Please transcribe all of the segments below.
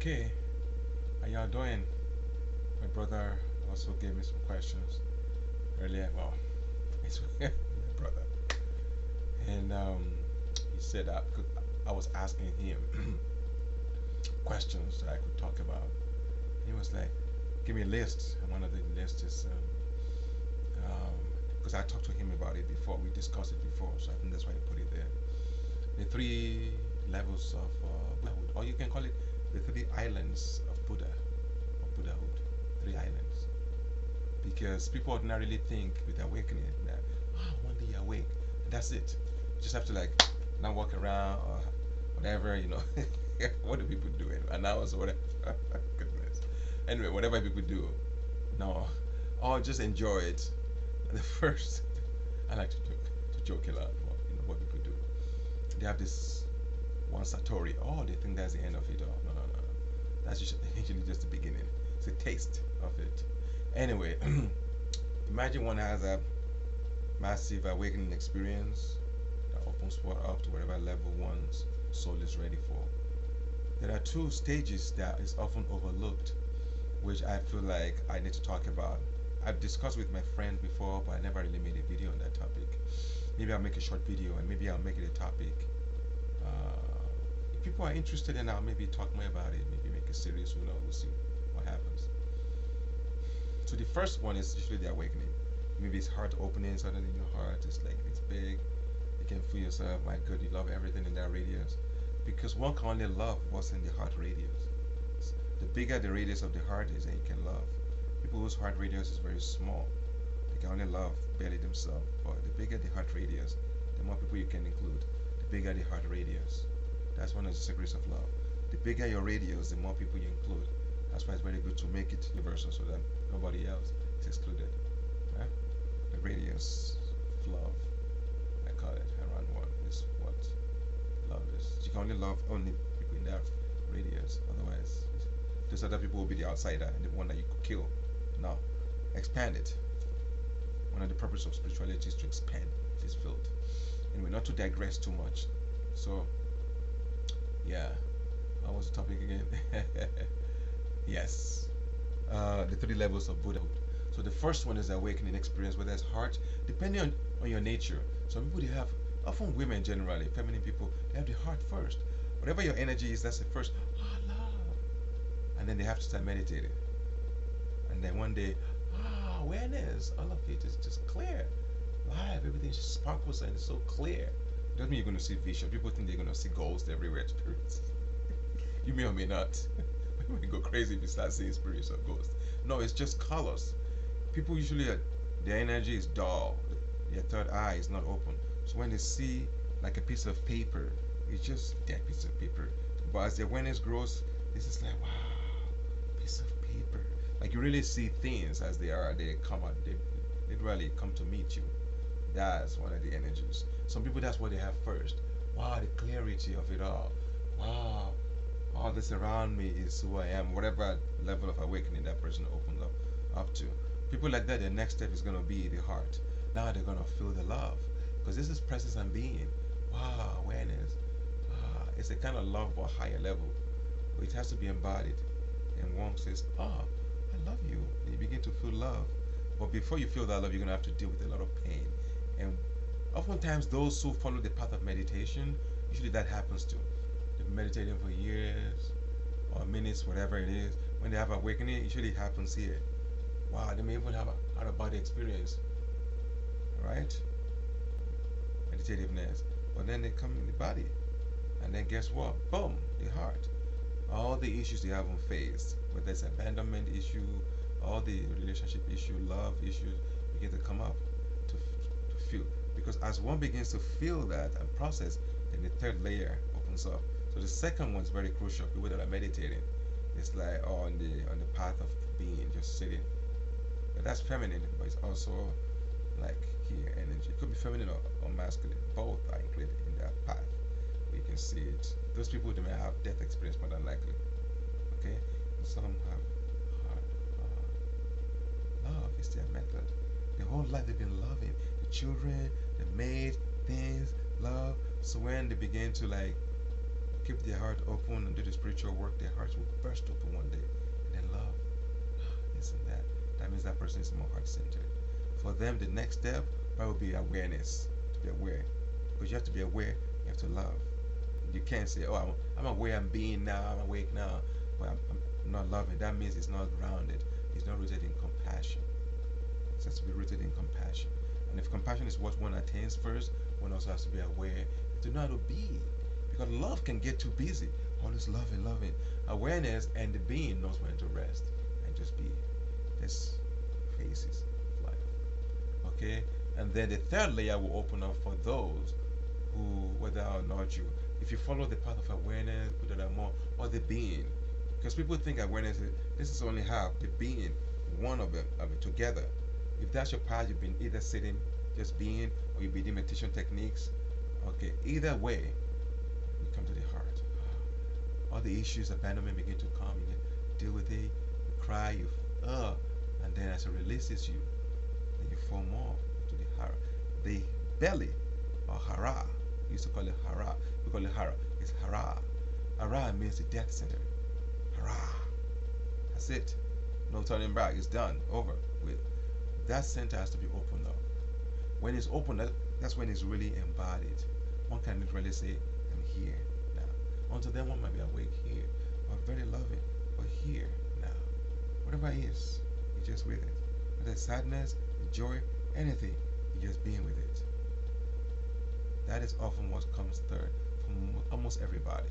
Okay, how y'all doing? My brother also gave me some questions earlier. Well, it's my brother, and he said I was asking him questions that I could talk about. He was like, "Give me a list," and one of the lists is because I talked to him about it before. We discussed it before, so I think that's why he put it there. The three levels of Buddhahood, or you can call it the three islands of Buddhahood, three islands. Because people ordinarily think with awakening that, one day you awake, and that's it. You just have to like not walk around or whatever, what do people do? An hour or whatever. Goodness. Anyway, whatever people do, no, or just enjoy it. And the first, I like to joke a lot. What people do. They have this one satori. Oh, they think that's the end of it. Oh, no, no, no. That's usually just the beginning. It's a taste of it. Anyway, imagine one has a massive awakening experience that opens one up to whatever level one's soul is ready for. There are two stages that is often overlooked, which I feel like I need to talk about. I've discussed with my friend before, but I never really made a video on that topic. Maybe I'll make a short video and maybe I'll make it a topic. If people are interested, then I'll maybe talk more about it, maybe make a series, we'll see what happens. So the first one is usually the awakening. Maybe it's heart opening, suddenly in your heart, it's like it's big. You can feel yourself, my God, you love everything in that radius. Because one can only love what's in the heart radius. The bigger the radius of the heart is, then you can love. People whose heart radius is very small, they can only love barely themselves. But the bigger the heart radius, the more people you can include. The bigger the heart radius. That's one of the secrets of love. The bigger your radius, the more people you include. That's why it's very good to make it universal so that nobody else is excluded. Right? The radius of love, I call it around one, is what love is. You can only love only people in that radius. Otherwise, those other people will be the outsider and the one that you could kill. Now, expand it. One of the purposes of spirituality is to expand this field. Anyway, not to digress too much. So, yeah. What was the topic again? Yes. The three levels of Buddhahood. So the first one is the awakening experience, where there's heart, depending on your nature. Some people, they have, often women generally, feminine people, they have the heart first. Whatever your energy is, that's the first, love. And then they have to start meditating. And then one day, awareness, all of it is just clear. Live, everything just sparkles and it's so clear. Doesn't mean you're going to see vision. People think they're going to see ghosts everywhere, spirits. You may or may not. You go crazy if you start seeing spirits or ghosts. No, it's just colors. People usually, their energy is dull. Their third eye is not open. So when they see like a piece of paper, it's just that piece of paper. But as the awareness grows, this is like, wow, piece of paper. Like you really see things as they are. They come out. They literally come to meet you. That's one of the energies. Some people, that's what they have first. Wow, the clarity of it all. Wow, all this around me is who I am. Whatever level of awakening that person opened up to. People like that, their next step is going to be the heart. Now they're going to feel the love. Because this is presence and being. Wow, awareness. It's a kind of love but higher level. But it has to be embodied. And one says, I love you. And you begin to feel love. But before you feel that love, you're going to have to deal with a lot of pain. And oftentimes those who follow the path of meditation, usually that happens to. They've been meditating for years or minutes, whatever it is. When they have awakening, usually it happens here. Wow, they may even have a out-of-body experience. Right? Meditativeness. But then they come in the body. And then guess what? Boom, the heart. All the issues they haven't faced, whether it's abandonment issue, all the relationship issue, love issues, begin to come up to feel. Because as one begins to feel that and process, then the third layer opens up. So the second one is very crucial. People that are meditating, it's like on the path of being, just sitting. But that's feminine, but it's also like here energy. It could be feminine or masculine. Both are included in that path. You can see it. Those people, they may have death experience more than likely. Okay? Some have heart. Love is their method. Their whole life they've been loving. The children, the maid, things, love. So when they begin to like keep their heart open and do the spiritual work, their hearts will burst open one day. And then love, this and that. That means that person is more heart centered. For them, the next step probably be awareness, to be aware. Because you have to be aware, you have to love. You can't say, oh, I'm aware, I'm being now, I'm awake now, but I'm not loving. That means it's not grounded. It's not rooted in compassion. It has to be rooted in compassion. And if compassion is what one attains first, one also has to be aware to know how to be. Because love can get too busy. Always loving, loving. Awareness and the being knows when to rest and just be. There's phases of life. Okay? And then the third layer will open up for those who, whether or not you, if you follow the path of awareness, put it more, or the being. Because people think awareness is, this is only half, the being, one of it together. If that's your path, you've been either sitting, just being, or you've been doing meditation techniques. Okay, either way, you come to the heart. All the issues, abandonment begin to come. You deal with it, you cry, and then as it releases you, then you fall more to the hara. The belly, or hara, we used to call it hara. We call it hara. It's hara. Hara means the death center. Hara. That's it. No turning back. It's done. Over with. That center has to be opened up. When it's opened, that's when it's really embodied. One can literally say, I'm here now. Until then, one might be awake here, or very loving, but here now. Whatever it is, you're just with it. Whether it's sadness, joy, anything, you're just being with it. That is often what comes third from almost everybody.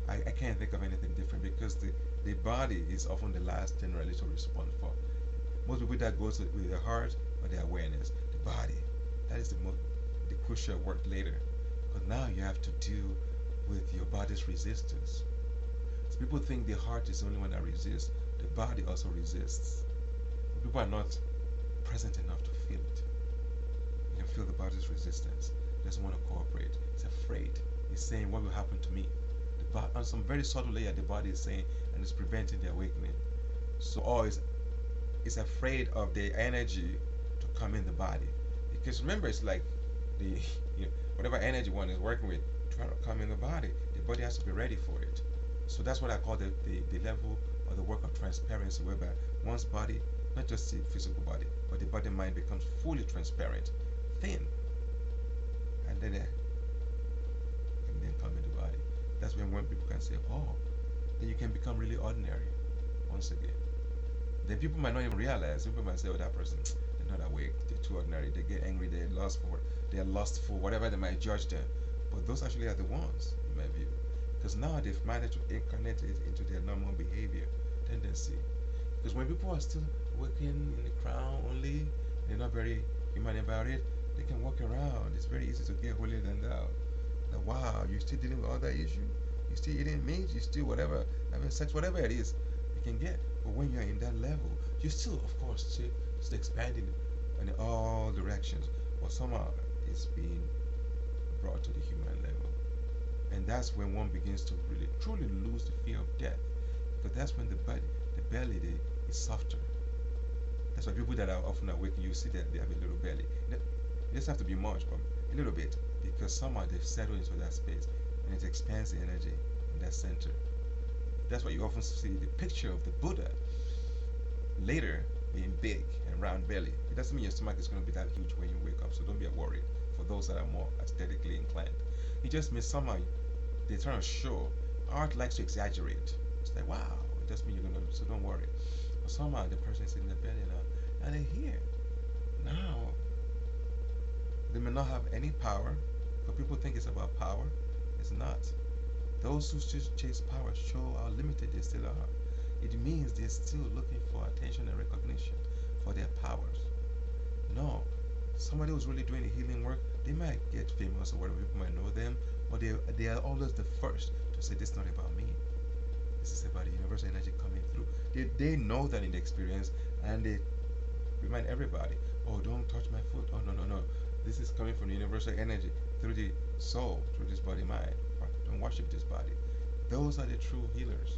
I can't think of anything different because the body is often the last generally to respond for. Most people that goes with their heart or their awareness, the body. That is the crucial work later. Because now you have to deal with your body's resistance. So people think the heart is the only one that resists. The body also resists. People are not present enough to feel it. You can feel the body's resistance. It doesn't want to cooperate. It's afraid. It's saying what will happen to me. On some very subtle layer, the body is saying, and it's preventing the awakening. So, or it's afraid of the energy to come in the body. Because remember, it's like the whatever energy one is working with, trying to come in the body has to be ready for it. So that's what I call the level or the work of transparency, whereby one's body, not just the physical body, but the body mind becomes fully transparent, thin, and then come in the body. That's when people can say, oh, then you can become really ordinary once again. Then people might not even realize. People might say, oh, that person, they're not awake, they're too ordinary, they get angry, they're lustful, whatever they might judge them. But those actually are the ones, in my view. Because now they've managed to incarnate it into their normal behavior tendency. Because when people are still working in the crown only, they're not very human about it, they can walk around. It's very easy to get holier than thou. Like, wow, you're still dealing with all that issue? You're still eating meat? You still whatever, having sex, whatever it is you can get. But when you're in that level, you still, of course, still expanding in all directions. But somehow it's being brought to the human level. And that's when one begins to really, truly lose the fear of death. Because that's when the belly is softer. That's why people that are often awake, you see that they have a little belly. It doesn't have to be much, but a little bit. Because somehow they've settled into that space and it expands the energy in that center. That's why you often see the picture of the Buddha later being big and round belly. It doesn't mean your stomach is going to be that huge when you wake up, so don't be worried for those that are more aesthetically inclined. It just means somehow they're trying to show. Art likes to exaggerate. It's like, wow, it doesn't mean you're going to, so don't worry. But somehow the person is in the belly now, and they're here. Now, they may not have any power, but people think it's about power. It's not. Those who chase power show how limited they still are. It means they're still looking for attention and recognition for their powers. No, somebody who's really doing the healing work, they might get famous or whatever, people might know them, but they are always the first to say, this is not about me. This is about the universal energy coming through. They know that in the experience, and they remind everybody, oh, don't touch my foot. Oh, no. This is coming from the universal energy through the soul, through this body mind. Don't worship this body. Those are the true healers.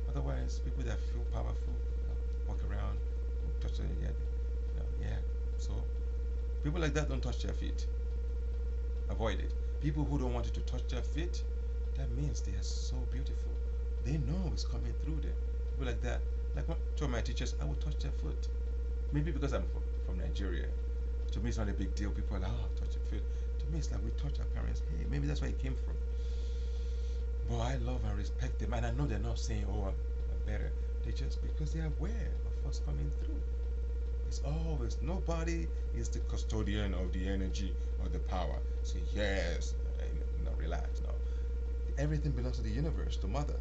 Otherwise, people that feel powerful, walk around, touch their head. So people like that don't touch their feet. Avoid it. People who don't want you to touch their feet, that means they are so beautiful. They know it's coming through them. People like that. Like two of my teachers, I would touch their foot. Maybe because I'm from Nigeria. To me, it's not a big deal. People are like, oh, touch your foot. To me, it's like we touch our parents. Hey, maybe that's where it came from. But I love and respect them. And I know they're not saying, oh, I'm better. They just, because they're aware of what's coming through. It's always, nobody is the custodian of the energy or the power. Say, yes, no, relax. No. Everything belongs to the universe, the mother.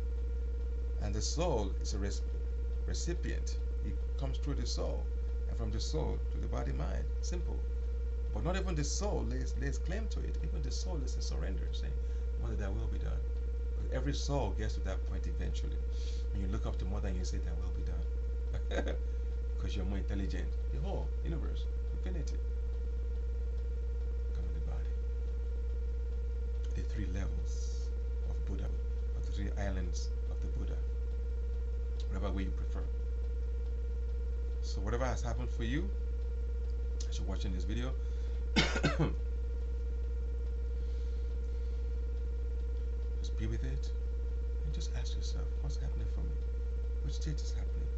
And the soul is a recipient. It comes through the soul. And from the soul to the body mind. Simple. But not even the soul lays claim to it. Even the soul is a surrender, saying, Mother, that will be done. But every soul gets to that point eventually. When you look up to Mother and you say, that will be done. Because you're more intelligent. The whole universe, infinity. Come in the body. The three levels of Buddha, or the three islands of the Buddha. Whatever way you prefer. So whatever has happened for you as you're watching this video, just be with it and just ask yourself, what's happening for me? Which state is happening?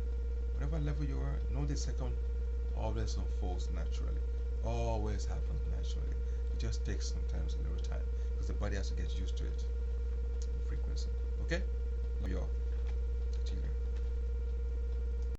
Whatever level you are, know the second always unfolds naturally. Always happens naturally. It just takes sometimes a little time because the body has to get used to it. Frequency. Okay? Love you all.